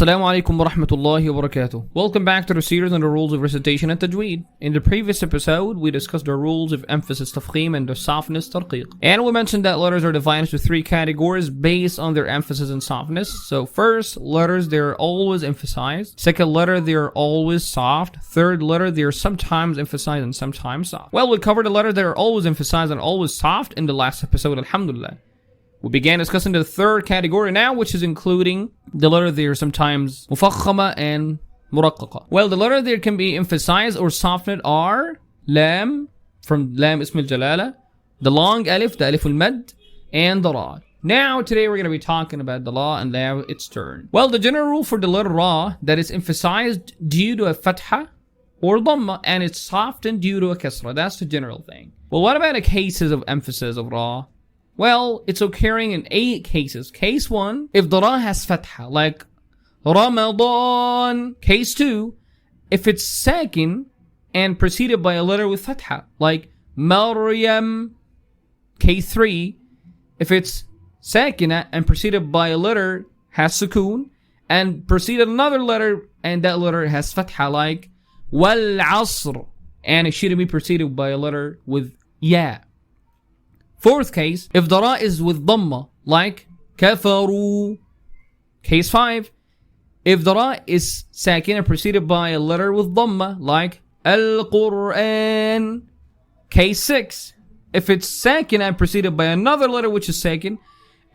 Assalamu alaikum wa rahmatullahi wa barakatuh. Welcome back to the series on the rules of recitation and Tajweed. In the previous episode, we discussed the rules of emphasis tafkhim and the softness tarqiq. And we mentioned that letters are divided into three categories based on their emphasis and softness. So first, letters, they're always emphasized. Second letter, they're always soft. Third letter, they're sometimes emphasized and sometimes soft. Well, we covered the letters that are always emphasized and always soft in the last episode, alhamdulillah. We began discussing the third category now, which is including the letter there sometimes mufakhama and muraqqaqa. Well, the letter there can be emphasized or softened are lam, from lam ism al-jalala, the long alif, the alif al-mad, and the ra. Now, today we're going to be talking about the la, and now it's turn. Well, the general rule for the letter ra, that is emphasized due to a fatha or dhamma, and it's softened due to a kasra. That's the general thing. Well, what about the cases of emphasis of ra? Well, it's occurring in 8 cases. Case 1, if the ra has fatha, like Ramadan. Case 2, if it's sakin and preceded by a letter with fatha, like Maryam. Case 3, if it's sakina and preceded by a letter has sukoon and preceded another letter and that letter has fatha, like Wal Asr, and it shouldn't be preceded by a letter with ya. Fourth case, if the ra is with dhamma, like kafaru. Case 5, if the ra is sakin and preceded by a letter with dhamma, like al-Qur'an. Case 6, if it's sakin and preceded by another letter which is sakin,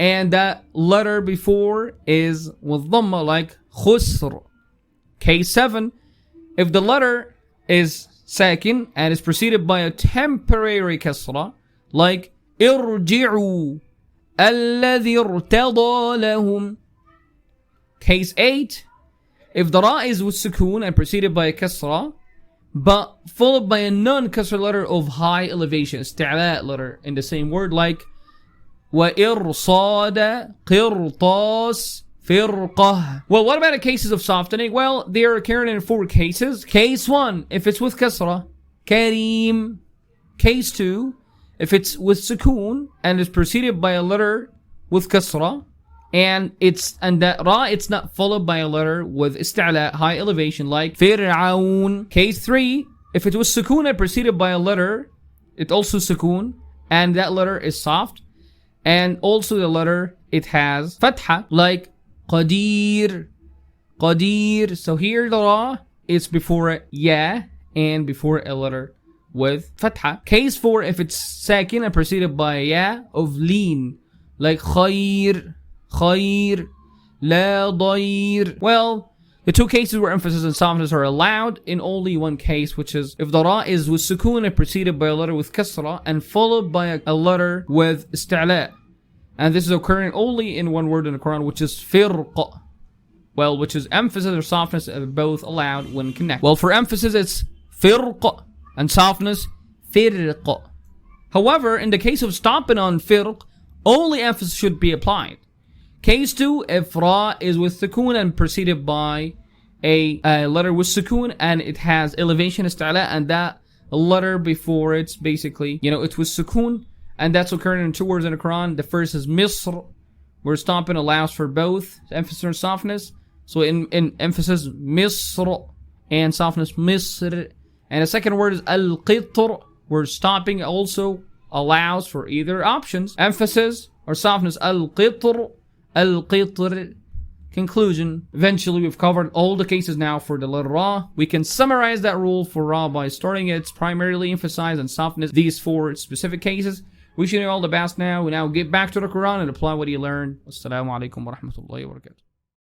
and that letter before is with dhamma, like khusr. Case 7, if the letter is sakin and is preceded by a temporary kasra, like irji'u alladhi irtada lahum. Case 8, if the ra is with sukoon and preceded by a kasra, but followed by a non-kasra letter of high elevation, isti'la letter in the same word, like wa irsada qirtas firqah. Well, what about the cases of softening? Well, they are occurring in 4 cases. Case 1, if it's with kasra, kareem. Case 2, if it's with sukoon and is preceded by a letter with kasra, and that ra, it's not followed by a letter with isti'la, high elevation, like fir'aun. Case 3, if it was sukoon and preceded by a letter, it also sukoon, and that letter is soft, and also the letter, it has fatha, like qadir. So here the ra is before a ya and before a letter with fatha. Case 4, if it's sakin and preceded by a ya of lean, like khair, la dair. Well, the 2 cases where emphasis and softness are allowed in only 1 case, which is if the ra is with sukoon and preceded by a letter with kasra and followed by a letter with isti'la. And this is occurring only in 1 word in the Quran, which is firqa. Well, which is emphasis or softness are both allowed when connected. Well, for emphasis it's firqa, and softness, firq. However, in the case of stopping on firq, only emphasis should be applied. Case 2, if ra is with sukoon and preceded by a letter with sukoon and it has elevation isti'la, and that letter before it's basically, it's with sukoon, and that's occurring in 2 words in the Quran. The first is Misr, where stopping allows for both emphasis and softness. So in emphasis, Misr, and softness, Misr. And the second word is al-qitr, where stopping also allows for either options. Emphasis or softness, al-qitr. Conclusion. Eventually, we've covered all the cases now for the letter ra. We can summarize that rule for ra by starting its primarily emphasized and softness, these 4 specific cases. Wishing you all the best now. We now get back to the Quran and apply what you learned. Assalamu alaikum wa rahmatullahi wa barakatuh.